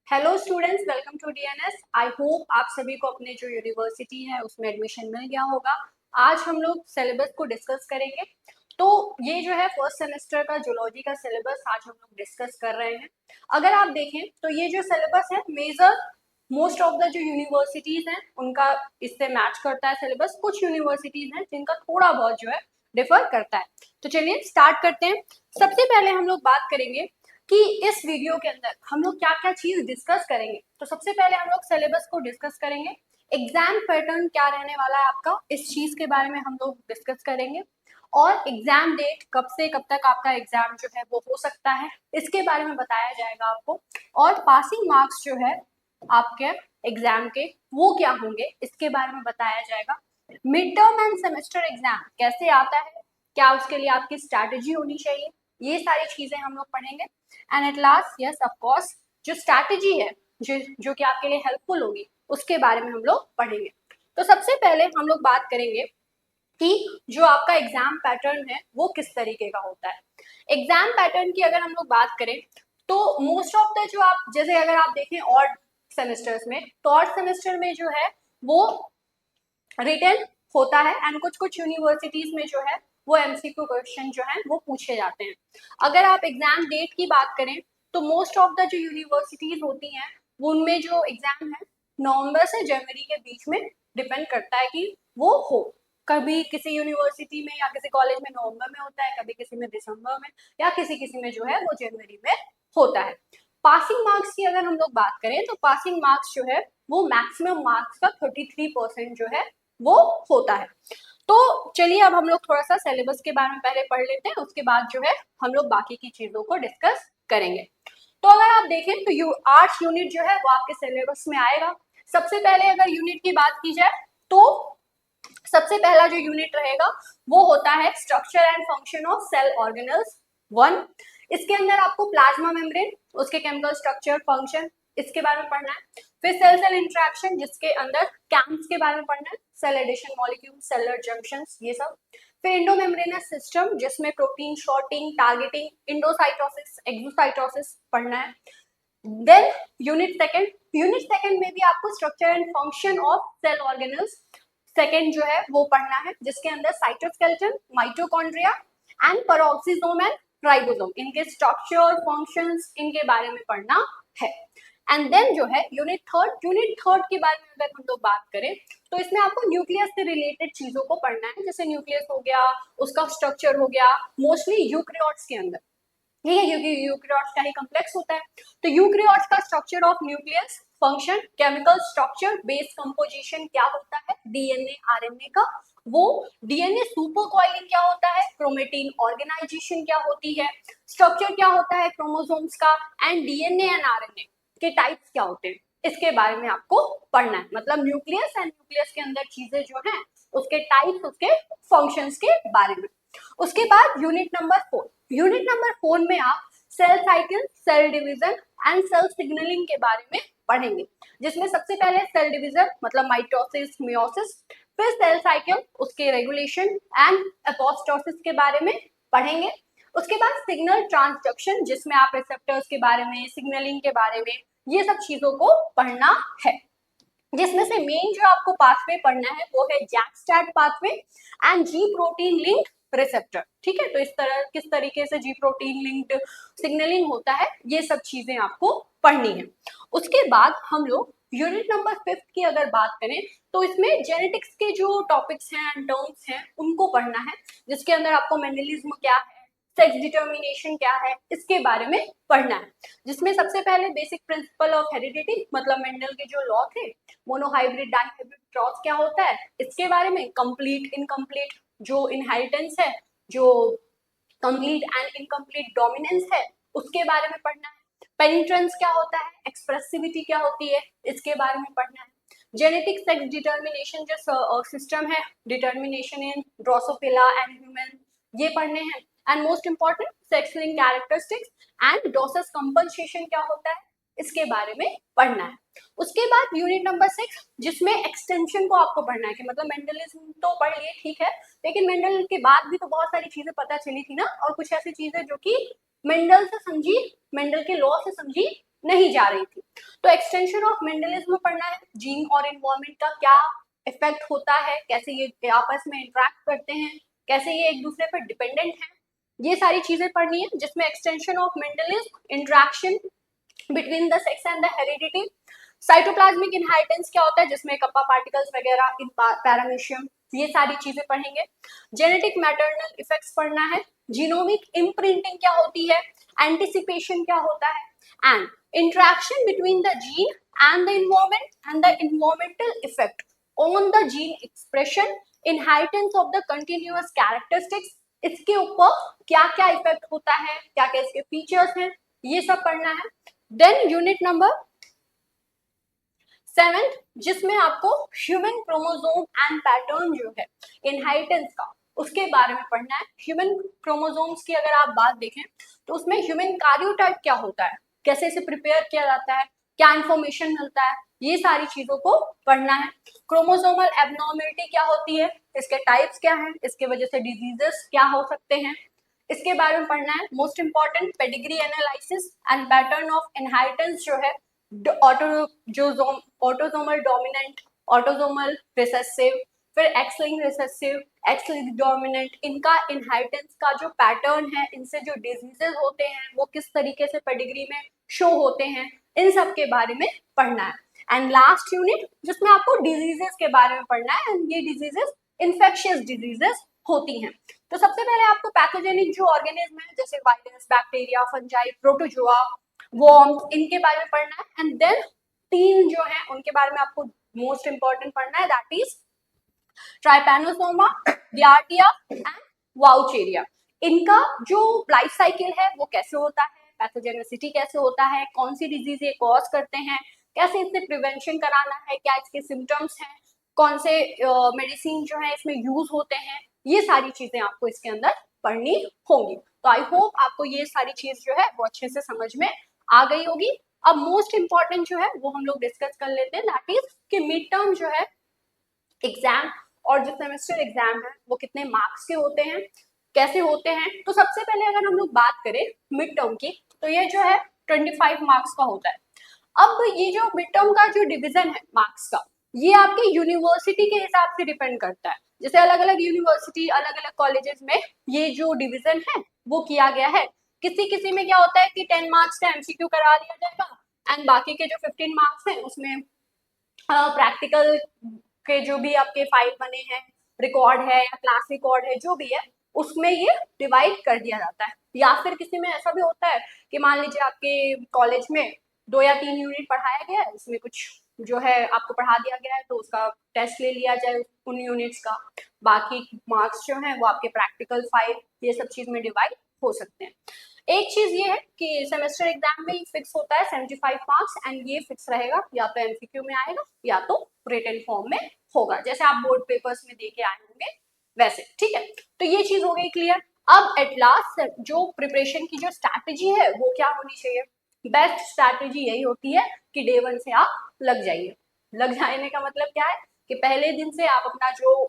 Hello students, welcome to DNS. I hope आप सभी को अपने जो यूनिवर्सिटी है उसमें एडमिशन मिल गया होगा। आज हम लोग सिलेबस को डिस्कस करेंगे। तो ये जो है फर्स्ट सेमेस्टर का जूलॉजी का सिलेबस आज हम लोग डिस्कस कर रहे हैं। अगर आप देखें तो ये जो सिलेबस है मेजर मोस्ट ऑफ द जो यूनिवर्सिटीज हैं उनका इससे मैच करता है सिलेबस। कुछ यूनिवर्सिटीज हैं जिनका थोड़ा बहुत जो है डिफर करता है। तो चलिए स्टार्ट करते हैं। सबसे पहले हम लोग बात करेंगे कि इस वीडियो के अंदर हम लोग क्या क्या चीज डिस्कस करेंगे। तो सबसे पहले हम लोग सिलेबस को डिस्कस करेंगे। एग्जाम पैटर्न क्या रहने वाला है आपका, इस चीज के बारे में हम लोग डिस्कस करेंगे। और एग्जाम डेट कब से कब तक आपका एग्जाम जो है वो हो सकता है, इसके बारे में बताया जाएगा आपको। और पासिंग मार्क्स जो है आपके एग्जाम के वो क्या होंगे, इसके बारे में बताया जाएगा। Mid term end semester exam कैसे आता है, क्या उसके लिए आपकी स्ट्रैटेजी होनी चाहिए, ये सारी चीजें हम लोग पढ़ेंगे। And at last yes of course जो स्ट्रैटेजी है जो कि आपके लिए हेल्पफुल होगी उसके बारे में हम लोग पढ़ेंगे। तो सबसे पहले हम लोग बात करेंगे कि जो आपका एग्जाम पैटर्न है वो किस तरीके का होता है। एग्जाम पैटर्न की अगर हम लोग बात करें तो मोस्ट ऑफ द जो आप जैसे अगर आप देखें ऑड सेमेस्टर्स में, तो ऑड सेमेस्टर में जो है वो रिटन होता है एंड कुछ कुछ यूनिवर्सिटीज में जो है वो एमसीक्यू क्वेश्चन जो है वो पूछे जाते हैं। अगर आप एग्जाम डेट की बात करें तो मोस्ट ऑफ द जो यूनिवर्सिटीज होती हैं उनमें जो एग्जाम है नवंबर से जनवरी के बीच में डिपेंड करता है कि वो हो। कभी किसी यूनिवर्सिटी में या किसी कॉलेज में नवंबर में होता है, कभी किसी में दिसंबर में, या किसी किसी में जो है वो जनवरी में होता है। पासिंग मार्क्स की अगर हम लोग बात करें तो पासिंग मार्क्स जो है वो मैक्सिमम मार्क्स का 33% जो है वो होता है। तो चलिए अब हम लोग थोड़ा सा सिलेबस के बारे में पहले पढ़ लेते हैं, उसके बाद जो है हम लोग बाकी की चीजों को डिस्कस करेंगे। तो अगर आप देखें तो 8 यूनिट जो है वो आपके सिलेबस में आएगा। सबसे पहले अगर यूनिट की बात की जाए तो सबसे पहला जो यूनिट रहेगा वो होता है structure and function of cell organelles 1। इसके अंदर आपको प्लाज्मा मेम्ब्रेन, उसके केमिकल स्ट्रक्चर, फंक्शन, इसके बारे में पढ़ना है। फिर सेल सेल इंटरेक्शन जिसके अंदर कैंप्स के बारे में पढ़ना है, cell adhesion molecule, cellular junctions, ये सब। फिर एंडोमेम्ब्रेनस सिस्टम जिसमें protein sorting, targeting, endocytosis, exocytosis पढ़ना है। देन यूनिट सेकंड में भी आपको structure and function of cell organelles second जो है वो पढ़ना है, जिसके अंदर cytoskeleton, mitochondria and peroxisome and ribosome, इनके स्ट्रक्चर, फंक्शंस, इनके बारे में पढ़ना है। एंड देन जो है यूनिट थर्ड के बारे में अगर हम लोग बात करें तो इसमें आपको न्यूक्लियस से रिलेटेड चीजों को पढ़ना है, जैसे न्यूक्लियस हो गया, उसका स्ट्रक्चर हो गया, मोस्टली यूकैरियोट्स के अंदर, ठीक है, क्योंकि यूकैरियोट्स का ही कॉम्प्लेक्स होता है। तो यूकैरियोट्स का structure of nucleus, function, chemical structure, base composition क्या होता है डीएनए आरएनए का, वो डीएनए सुपर कॉइलिंग क्या होता है, क्रोमेटिन ऑर्गेनाइजेशन क्या होती है, स्ट्रक्चर क्या होता है क्रोमोसोम्स का, एंड डीएनए एंड आरएनए के टाइप्स क्या होते हैं, इसके बारे में आपको पढ़ना है। मतलब न्यूक्लियस एंड न्यूक्लियस के अंदर चीजें जो हैं उसके टाइप्स, उसके फंक्शंस के बारे में। उसके बाद यूनिट नंबर 4 में आप cell cycle, cell division and cell signalling के बारे में पढ़ेंगे, जिसमें सबसे पहले सेल डिवीजन मतलब माइटोसिस, मियोसिस, फिर सेल साइकिल, उसके रेगुलेशन एंड एपोप्टोसिस के बारे में पढ़ेंगे। उसके बाद सिग्नल ट्रांसडक्शन जिसमें आप रिसेप्टर्स के बारे में, सिग्नलिंग के बारे में, ये सब चीजों को पढ़ना है। जिसमें से मेन जो आपको पाथवे पढ़ना है वो है Jack-stat pathway and ji protein linked receptor, ठीक है। तो इस तरह किस तरीके से जी प्रोटीन लिंक्ड सिग्नलिंग होता है, ये सब चीजें आपको पढ़नी है। उसके बाद हम लोग यूनिट नंबर 5 की अगर बात करें तो इसमें जेनेटिक्स के जो टॉपिक्स हैं एंड टर्म्स हैं उनको पढ़ना है, जिसके अंदर आपको मेंडलिज्म क्या है, सेक्स डिटर्मिनेशन क्या है, इसके बारे में पढ़ना है। जिसमें सबसे पहले बेसिक प्रिंसिपल ऑफ हेरिडिटी मतलब मेंडल के जो लॉ थे, मोनोहाइब्रिड, डाइहाइब्रिड क्रॉस क्या होता है, इसके बारे में, कंप्लीट इनकम्प्लीट जो इनहेरिटेंस है, जो कंप्लीट एंड इनकम्प्लीट डोमिनेंस है, उसके बारे में पढ़ना है। पेनिट्रेंस क्या होता है, एक्सप्रेसिविटी क्या होती है, इसके बारे में पढ़ना है। जेनेटिक सेक्स डिटर्मिनेशन जो सिस्टम है, determination in Drosophila and human, ये पढ़ने हैं। And most important sex link characteristics and doses compensation क्या होता है, इसके बारे में पढ़ना है। उसके बाद यूनिट नंबर 6 जिसमें एक्सटेंशन को आपको पढ़ना है कि मतलब मेंडलिज्म तो पढ़ लिए ठीक है, लेकिन मेंडल के बाद भी तो बहुत सारी चीजें पता चली थी ना, और कुछ ऐसी चीजें जो कि मेंडल से समझी, मेंडल के लॉ से समझी नहीं जा रही थी। तो एक्सटेंशन ऑफ मेंडलिज्म पढ़ना है, जीन और इन्वायरमेंट का क्या इफेक्ट होता है, कैसे ये आपस में इंटरेक्ट करते हैं, कैसे ये एक दूसरे पर डिपेंडेंट हैं, ये सारी चीजें पढ़नी है, जिसमें extension of Mendelism, interaction between the sex and the heredity, cytoplasmic inheritance क्या होता है जिसमें कप्पा पार्टिकल्स वगैरह, पैरामीशियम, ये सारी चीजें पढ़ेंगे। जेनेटिक मैटरनल इफेक्ट्स पढ़ना है, जीनोमिक इम्प्रिंटिंग क्या होती है, एंटिसिपेशन क्या होता है, and interaction between the gene and the environment and the environmental effect on the gene expression, inheritance of the continuous characteristics, इसके ऊपर क्या क्या इफेक्ट होता है, क्या क्या इसके फीचर्स हैं, ये सब पढ़ना है। देन यूनिट नंबर 7 जिसमें आपको ह्यूमन क्रोमोसोम एंड पैटर्न जो है इनहेरिटेंस का, उसके बारे में पढ़ना है। ह्यूमन क्रोमोसोम्स की अगर आप बात देखें तो उसमें ह्यूमन कार्योटाइप क्या होता है, कैसे इसे प्रिपेयर किया जाता है, क्या इंफॉर्मेशन मिलता है, ये सारी चीजों को पढ़ना है। क्रोमोसोमल एबनॉर्मलिटी क्या होती है, इसके टाइप्स क्या हैं, इसके वजह से डिजीजेस क्या हो सकते हैं, इसके बारे में पढ़ना है। Most important pedigree analysis and pattern of inheritance जो है, ऑटोसोमल डोमिनेंट, ऑटोसोमल रिसेसिव, फिर x linked recessive, x linked dominant, इनका इनहेरिटेंस का जो पैटर्न है, इनसे जो डिजीजेस होते हैं वो किस तरीके से पेडिग्री में शो होते हैं, इन सब के बारे में पढ़ना है। एंड लास्ट यूनिट जिसमें आपको डिजीजेस के बारे में पढ़ना है, एंड ये डिजीजेस इन्फेक्शियस डिजीजेस होती हैं। तो सबसे पहले आपको पैथोजेनिक जो ऑर्गेनिज्म है जैसे virus, bacteria, fungi, protozoa, worms, इनके बारे में पढ़ना है। एंड देन 3 जो है उनके बारे में आपको मोस्ट इंपॉर्टेंट पढ़ना है, that is trypanosoma, giardia and vaucheria. इनका जो लाइफ साइकिल है वो कैसे होता है, पैथोजेनिसिटी कैसे होता है, कौन सी डिजीज ये कॉज करते हैं, कैसे इससे प्रिवेंशन कराना है, क्या इसके सिम्टम्स हैं, कौन से मेडिसिन जो है इसमें यूज होते हैं, ये सारी चीजें आपको इसके अंदर पढ़नी होंगी। तो आई होप आपको ये सारी चीज जो है वो अच्छे से समझ में आ गई होगी। अब मोस्ट इंपॉर्टेंट जो है वो हम लोग डिस्कस कर लेते हैं, दैट इज कि मिड टर्म जो है एग्जाम और जो सेमेस्टर एग्जाम है वो कितने मार्क्स के होते हैं, कैसे होते हैं। तो सबसे पहले अगर हम लोग बात करें मिड टर्म की, तो ये जो है 25 मार्क्स का होता है। अब ये जो मिड टर्म का जो डिवीजन है मार्क्स का, ये आपके यूनिवर्सिटी के हिसाब से डिपेंड करता है। जैसे अलग अलग यूनिवर्सिटी, अलग अलग कॉलेजेस में ये जो डिवीजन है वो किया गया है। किसी किसी में क्या होता है कि 10 मार्क्स का एमसीक्यू करा दिया जाएगा एंड बाकी के जो 15 मार्क्स हैं उसमें प्रैक्टिकल के जो भी आपके फाइल बने हैं, रिकॉर्ड है या क्लास रिकॉर्ड है, जो भी है उसमें ये डिवाइड कर दिया जाता है। या फिर किसी में ऐसा भी होता है कि मान लीजिए आपके कॉलेज में 2 या 3 यूनिट पढ़ाया गया है, इसमें कुछ जो है आपको पढ़ा दिया गया है तो उसका टेस्ट ले लिया जाए उन यूनिट्स का, बाकी मार्क्स जो है वो आपके प्रैक्टिकल फाइल, ये सब चीज में डिवाइड हो सकते हैं। एक चीज ये है कि सेमेस्टर एग्जाम में फिक्स होता है 75 मार्क्स, एंड ये फिक्स रहेगा, या तो एमसीक्यू में आएगा या तो रिटन फॉर्म में होगा, जैसे आप बोर्ड पेपर्स में देके आए होंगे वैसे, ठीक है। तो ये चीज हो गई क्लियर। अब एट लास्ट जो प्रिपरेशन की जो स्ट्रैटेजी है वो क्या होनी चाहिए, बेस्ट स्ट्रैटेजी यही होती है कि डे 1 से आप लग जाइए। लग जाने का मतलब क्या है कि पहले दिन से आप अपना जो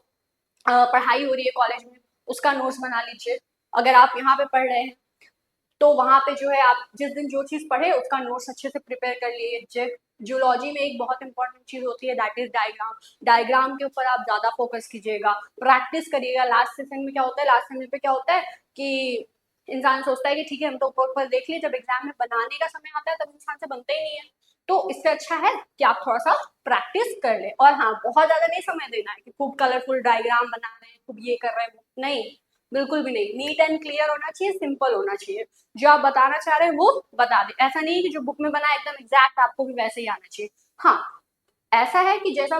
पढ़ाई हो रही है कॉलेज में उसका नोट्स बना लीजिए। अगर आप यहाँ पे पढ़ रहे हैं तो वहां पे जो है आप जिस दिन जो चीज पढ़े उसका नोट्स अच्छे से प्रिपेयर कर लीजिए। जियोलॉजी में एक बहुत इंपॉर्टेंट चीज होती है, दैट इज डायग्राम। डायग्राम के ऊपर आप ज्यादा फोकस कीजिएगा, प्रैक्टिस करिएगा। लास्ट सेशन में क्या होता है, लास्ट सेशन पे क्या होता है कि इंसान सोचता है कि ठीक है हम तो ऊपर ऊपर देख लिए, जब एग्जाम में बनाने का समय आता है तब इंसान से बनता ही नहीं है। तो इससे अच्छा है कि आप थोड़ा सा प्रैक्टिस कर ले। और हाँ, बहुत ज्यादा नहीं समय देना है कि खूब कलरफुल डायग्राम बना रहे हैं, खूब ये कर रहे हैं, नहीं, बिल्कुल भी नहीं। नीट एंड क्लियर होना चाहिए, सिंपल होना चाहिए, जो आप बताना चाह रहे हैं वो बता दें। ऐसा नहीं है कि जो बुक में बना एकदम एग्जैक्ट आपको भी वैसे ही आना चाहिए। हाँ, ऐसा है कि जैसा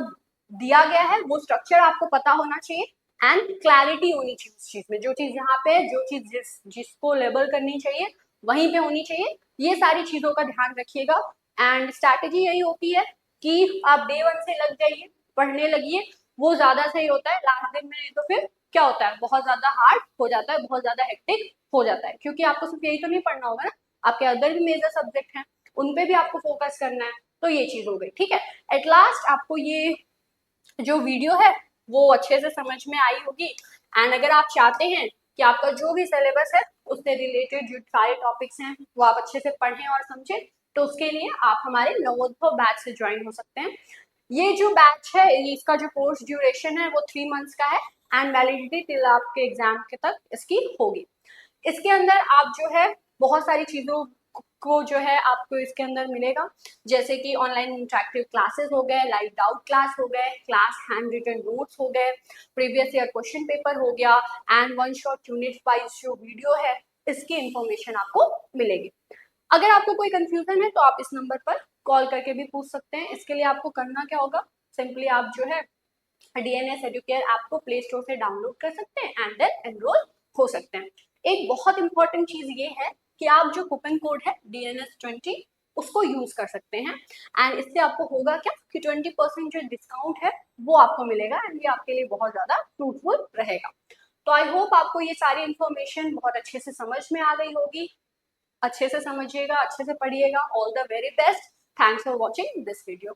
दिया गया है वो स्ट्रक्चर आपको पता होना चाहिए एंड क्लैरिटी होनी चाहिए उस चीज में, जो चीज यहाँ पे है, जो चीज जिसको लेबल करनी चाहिए वहीं पे होनी चाहिए। ये सारी चीजों का ध्यान रखिएगा। एंड स्ट्रैटेजी यही होती है कि आप डे 1 से लग जाइए, पढ़ने लगिए, वो ज्यादा सही होता है। लास्ट दिन में नहीं तो फिर क्या होता है, बहुत ज्यादा हार्ड हो जाता है, बहुत ज्यादा हेक्टिक हो जाता है, क्योंकि आपको सिर्फ यही तो नहीं पढ़ना होगा ना, आपके अदर भी मेजर सब्जेक्ट हैं, उन पे भी आपको फोकस करना है। तो ये चीज हो गई, ठीक है। एट लास्ट आपको ये जो वीडियो है वो अच्छे से समझ में आई होगी। एंड अगर आप चाहते हैं कि आपका जो भी सिलेबस है उससे रिलेटेड जो सारे टॉपिक्स हैं वो आप अच्छे से पढ़ें और समझें, तो उसके लिए आप हमारे नवोत्सव बैच से ज्वाइन हो सकते हैं। ये जो बैच है, इसका जो कोर्स ड्यूरेशन है वो 3 मंथ्स का है एंड वैलिडिटी टिल आपके एग्जाम के तक इसकी होगी। इसके अंदर आप जो है बहुत सारी चीज़ों को जो है आपको इसके अंदर मिलेगा, जैसे कि ऑनलाइन इंटरेक्टिव क्लासेस हो गए, लाइव डाउट क्लास हो गए, क्लास हैंड रिटन नोट्स हो गए, प्रीवियस ईयर क्वेश्चन पेपर हो गया and one shot unit wise जो वीडियो है इसकी इंफॉर्मेशन आपको मिलेगी। अगर आपको कोई कंफ्यूजन है तो आप इस नंबर पर कॉल करके भी पूछ सकते हैं। इसके लिए आपको करना क्या होगा, सिंपली आप जो है डीएनएस एडुकेयर ऐप को प्ले स्टोर से डाउनलोड कर सकते हैं एंड देन एनरोल हो सकते हैं। एक बहुत इंपॉर्टेंट चीज ये है कि आप जो कूपन कोड है DNS20 उसको यूज कर सकते हैं एंड इससे आपको होगा क्या कि 20% जो डिस्काउंट है वो आपको मिलेगा एंड ये आपके लिए बहुत ज्यादा फ्रूटफुल रहेगा। तो आई होप आपको ये सारी इंफॉर्मेशन बहुत अच्छे से समझ में आ गई होगी। अच्छे से समझिएगा, अच्छे से पढ़िएगा। All the very best. Thanks for watching this video.